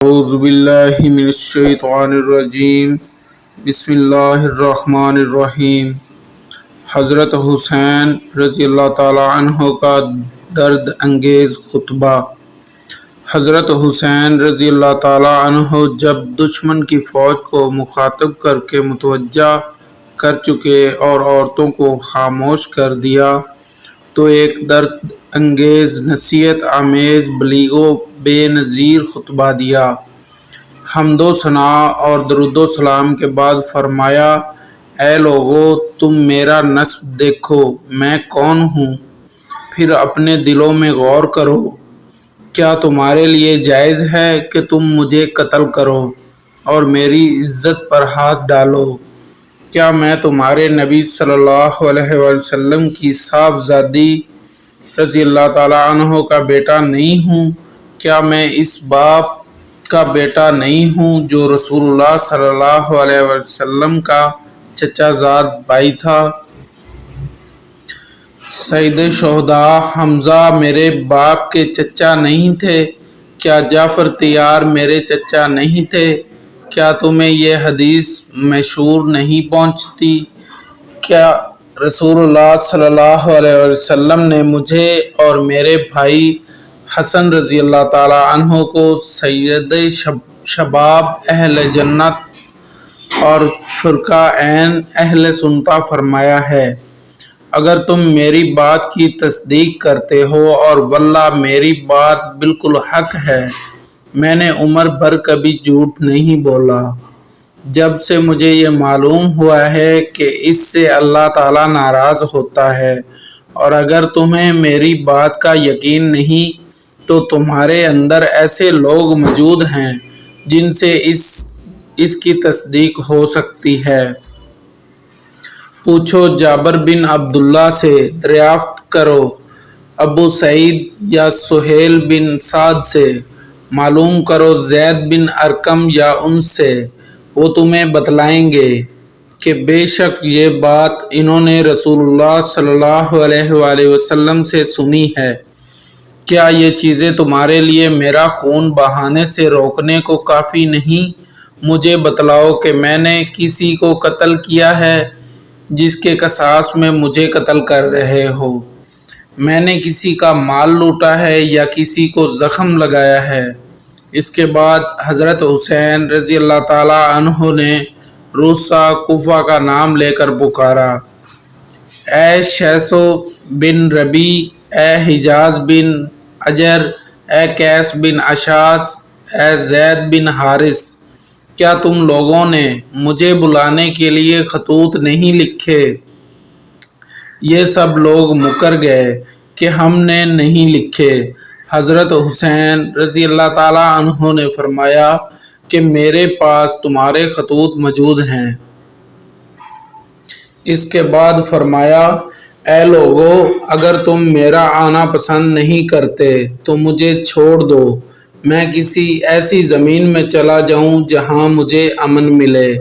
اعوذ باللہ من الشیطان الرجیم بسم اللہ الرحمن الرحیم۔ حضرت حسین رضی اللہ تعالیٰ عنہ کا درد انگیز خطبہ۔ حضرت حسین رضی اللہ تعالیٰ عنہ جب دشمن کی فوج کو مخاطب کر کے متوجہ کر چکے اور عورتوں کو خاموش کر دیا تو ایک درد انگیز نصیحت آمیز بلیغ و بے نظیر خطبہ دیا۔ حمد و ثناء اور درود و سلام کے بعد فرمایا، اے لوگو، تم میرا نسب دیکھو، میں کون ہوں، پھر اپنے دلوں میں غور کرو۔ کیا تمہارے لیے جائز ہے کہ تم مجھے قتل کرو اور میری عزت پر ہاتھ ڈالو؟ کیا میں تمہارے نبی صلی اللہ علیہ وسلم کی صاحبزادی رضی اللہ تعالیٰ عنہ کا بیٹا نہیں ہوں؟ کیا میں اس باپ کا بیٹا نہیں ہوں جو رسول اللہ صلی اللہ علیہ وسلم کا چچا زاد بھائی تھا؟ سید شہداء حمزہ میرے باپ کے چچا نہیں تھے؟ کیا جعفر طیار میرے چچا نہیں تھے؟ کیا تمہیں یہ حدیث مشہور نہیں پہنچتی؟ کیا رسول اللہ صلی اللہ علیہ وسلم نے مجھے اور میرے بھائی حسن رضی اللہ تعالیٰ عنہ کو سید شباب اہل جنت اور فرقہ عین اہل سنت فرمایا ہے؟ اگر تم میری بات کی تصدیق کرتے ہو، اور واللہ میری بات بالکل حق ہے، میں نے عمر بھر کبھی جھوٹ نہیں بولا۔ جب سے مجھے یہ معلوم ہوا ہے کہ اس سے اللہ تعالیٰ ناراض ہوتا ہے، اور اگر تمہیں میری بات کا یقین نہیں تو تمہارے اندر ایسے لوگ موجود ہیں جن سے اس کی تصدیق ہو سکتی ہے۔ پوچھو جابر بن عبداللہ سے، دریافت کرو ابو سعید یا سہیل بن سعد سے، معلوم کرو زید بن ارقم یا ان سے، وہ تمہیں بتلائیں گے کہ بے شک یہ بات انہوں نے رسول اللہ صلی اللہ علیہ وآلہ وسلم سے سنی ہے۔ کیا یہ چیزیں تمہارے لیے میرا خون بہانے سے روکنے کو کافی نہیں؟ مجھے بتلاؤ کہ میں نے کسی کو قتل کیا ہے جس کے قصاص میں مجھے قتل کر رہے ہو؟ میں نے کسی کا مال لوٹا ہے یا کسی کو زخم لگایا ہے؟ اس کے بعد حضرت حسین رضی اللہ تعالیٰ عنہ نے روسا کوفہ کا نام لے کر پکارا، اے شیسو بن ربی، اے حجاز بن اجر، اے قیس بن اشاس، اے زید بن حارث، کیا تم لوگوں نے مجھے بلانے کے لیے خطوط نہیں لکھے؟ یہ سب لوگ مکر گئے کہ ہم نے نہیں لکھے۔ حضرت حسین رضی اللہ تعالیٰ عنہ نے فرمایا کہ میرے پاس تمہارے خطوط موجود ہیں۔ اس کے بعد فرمایا، اے لوگو، اگر تم میرا آنا پسند نہیں کرتے تو مجھے چھوڑ دو، میں کسی ایسی زمین میں چلا جاؤں جہاں مجھے امن ملے۔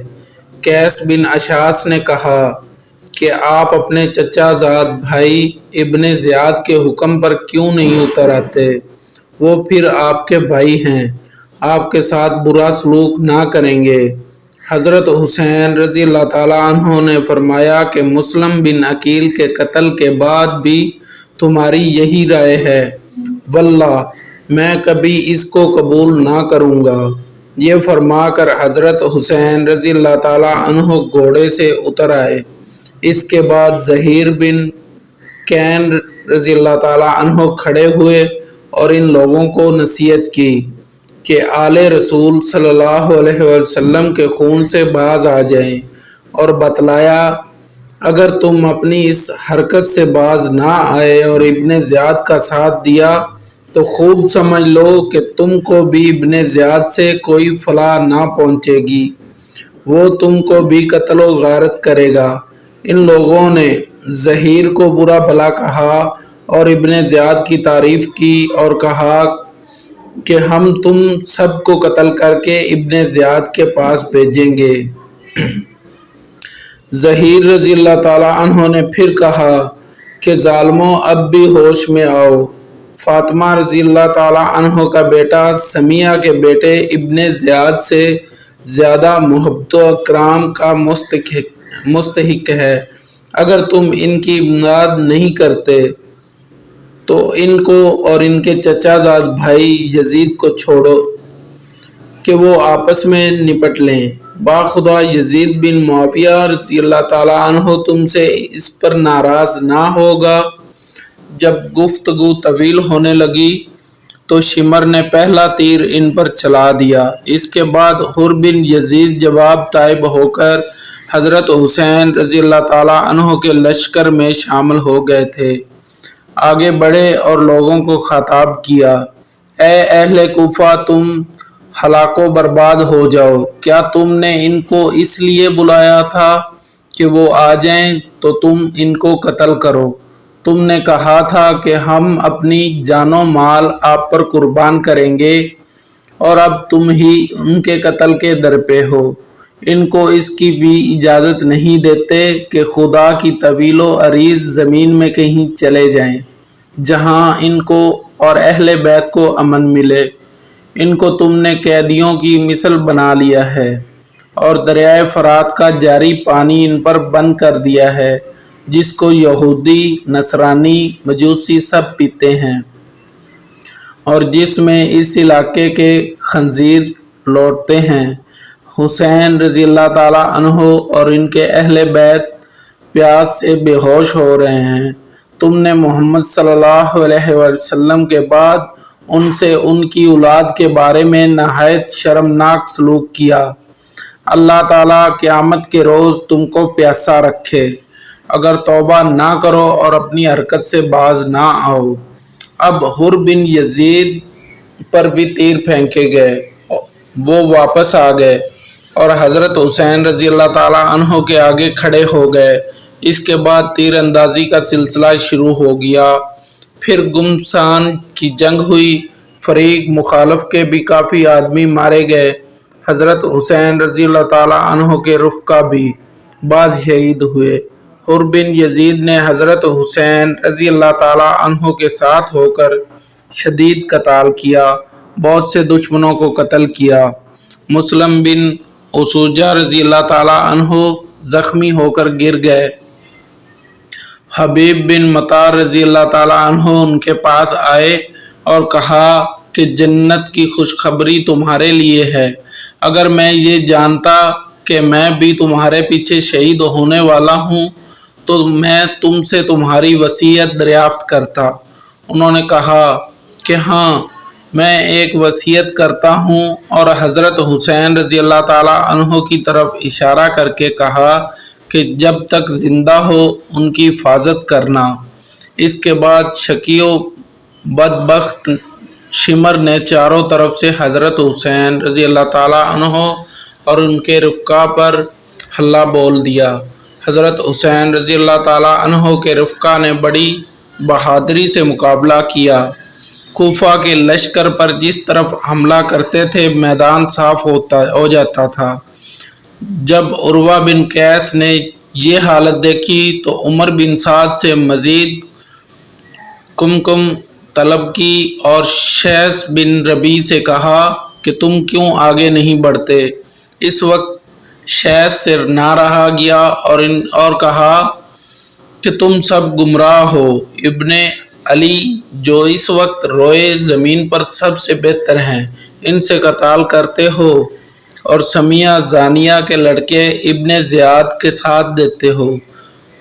قیس بن اشاس نے کہا کہ آپ اپنے چچا زاد بھائی ابن زیاد کے حکم پر کیوں نہیں اتر آتے؟ وہ پھر آپ کے بھائی ہیں، آپ کے ساتھ برا سلوک نہ کریں گے۔ حضرت حسین رضی اللہ تعالیٰ عنہ نے فرمایا کہ مسلم بن عقیل کے قتل کے بعد بھی تمہاری یہی رائے ہے، واللہ میں کبھی اس کو قبول نہ کروں گا۔ یہ فرما کر حضرت حسین رضی اللہ تعالیٰ عنہ گھوڑے سے اتر آئے۔ اس کے بعد ظہیر بن کین رضی اللہ تعالیٰ عنہ کھڑے ہوئے اور ان لوگوں کو نصیحت کی کہ آل رسول صلی اللہ علیہ وسلم کے خون سے باز آ جائیں، اور بتلایا اگر تم اپنی اس حرکت سے باز نہ آئے اور ابن زیاد کا ساتھ دیا تو خوب سمجھ لو کہ تم کو بھی ابن زیاد سے کوئی فلاح نہ پہنچے گی، وہ تم کو بھی قتل و غارت کرے گا۔ ان لوگوں نے ظہیر کو برا بھلا کہا اور ابن زیاد کی تعریف کی اور کہا کہ ہم تم سب کو قتل کر کے ابن زیاد کے پاس بھیجیں گے۔ ظہیر رضی اللہ تعالیٰ عنہ نے پھر کہا کہ ظالموں، اب بھی ہوش میں آؤ۔ فاطمہ رضی اللہ تعالیٰ عنہ کا بیٹا سمیہ کے بیٹے ابن زیاد سے زیادہ محبت و اکرام کا مستحق ہے۔ اگر تم ان کی امداد نہیں کرتے تو ان کو اور ان کے چچا زاد بھائی یزید کو چھوڑو کہ وہ آپس میں نپٹ لیں۔ باخدا یزید بن معاویہ رضی اللہ تعالیٰ عنہ تم سے اس پر ناراض نہ ہوگا۔ جب گفتگو طویل ہونے لگی تو شمر نے پہلا تیر ان پر چلا دیا۔ اس کے بعد حر بن یزید جواب طائب ہو کر حضرت حسین رضی اللہ تعالیٰ عنہ کے لشکر میں شامل ہو گئے تھے۔ آگے بڑھے اور لوگوں کو خطاب کیا، اے اہل کوفہ، تم ہلاک و برباد ہو جاؤ۔ کیا تم نے ان کو اس لیے بلایا تھا کہ وہ آ جائیں تو تم ان کو قتل کرو؟ تم نے کہا تھا کہ ہم اپنی جان و مال آپ پر قربان کریں گے، اور اب تم ہی ان کے قتل کے درپے ہو۔ ان کو اس کی بھی اجازت نہیں دیتے کہ خدا کی طویل و عریض زمین میں کہیں چلے جائیں جہاں ان کو اور اہل بیت کو امن ملے۔ ان کو تم نے قیدیوں کی مثل بنا لیا ہے اور دریائے فرات کا جاری پانی ان پر بند کر دیا ہے، جس کو یہودی، نصرانی، مجوسی سب پیتے ہیں، اور جس میں اس علاقے کے خنزیر لوٹتے ہیں۔ حسین رضی اللہ تعالیٰ عنہ اور ان کے اہل بیت پیاس سے بے ہوش ہو رہے ہیں۔ تم نے محمد صلی اللہ علیہ وسلم کے بعد ان سے ان کی اولاد کے بارے میں نہایت شرمناک سلوک کیا۔ اللہ تعالیٰ قیامت کے روز تم کو پیاسا رکھے اگر توبہ نہ کرو اور اپنی حرکت سے باز نہ آؤ۔ اب حر بن یزید پر بھی تیر پھینکے گئے، وہ واپس آ گئے اور حضرت حسین رضی اللہ تعالیٰ عنہ کے آگے کھڑے ہو گئے۔ اس کے بعد تیر اندازی کا سلسلہ شروع ہو گیا۔ پھر گمسان کی جنگ ہوئی، فریق مخالف کے بھی کافی آدمی مارے گئے۔ حضرت حسین رضی اللہ تعالیٰ عنہ کے رفقا بھی بعض شہید ہوئے۔ حر بن یزید نے حضرت حسین رضی اللہ تعالیٰ عنہ کے ساتھ ہو کر شدید قتال کیا، بہت سے دشمنوں کو قتل کیا۔ مسلم بن اسوجہ رضی اللہ تعالیٰ عنہ زخمی ہو کر گر گئے۔ حبیب بن مطار رضی اللہ تعالیٰ عنہ ان کے پاس آئے اور کہا کہ جنت کی خوشخبری تمہارے لیے ہے۔ اگر میں یہ جانتا کہ میں بھی تمہارے پیچھے شہید ہونے والا ہوں تو میں تم سے تمہاری وصیت دریافت کرتا۔ انہوں نے کہا کہ ہاں، میں ایک وصیت کرتا ہوں، اور حضرت حسین رضی اللہ تعالیٰ عنہ کی طرف اشارہ کر کے کہا کہ جب تک زندہ ہو ان کی حفاظت کرنا۔ اس کے بعد شقی و بدبخت شمر نے چاروں طرف سے حضرت حسین رضی اللہ تعالیٰ عنہ اور ان کے رفقا پر حملہ بول دیا۔ حضرت حسین رضی اللہ تعالیٰ عنہ کے رفقا نے بڑی بہادری سے مقابلہ کیا۔ کوفہ کے لشکر پر جس طرف حملہ کرتے تھے میدان صاف ہو جاتا تھا۔ جب عروہ بن قیس نے یہ حالت دیکھی تو عمر بن سعد سے مزید کمکم طلب کی اور شیث بن ربیع سے کہا کہ تم کیوں آگے نہیں بڑھتے؟ اس وقت شیث سے نہ رہا گیا اور کہا کہ تم سب گمراہ ہو۔ ابن علی جو اس وقت روئے زمین پر سب سے بہتر ہیں، ان سے قتال کرتے ہو، اور سمیہ زانیہ کے لڑکے ابن زیاد کے ساتھ دیتے ہو۔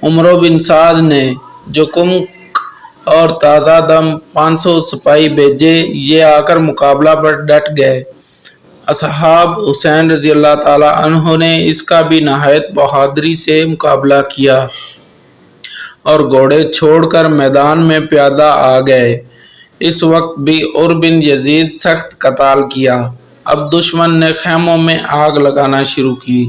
عمر بن سعد نے جو کمک اور تازہ دم 500 سپاہی بھیجے، یہ آ کر مقابلہ پر ڈٹ گئے۔ اصحاب حسین رضی اللہ تعالیٰ عنہ نے اس کا بھی نہایت بہادری سے مقابلہ کیا اور گھوڑے چھوڑ کر میدان میں پیادہ آ گئے۔ اس وقت بھی حر بن یزید سخت قتال کیا۔ اب دشمن نے خیموں میں آگ لگانا شروع کی۔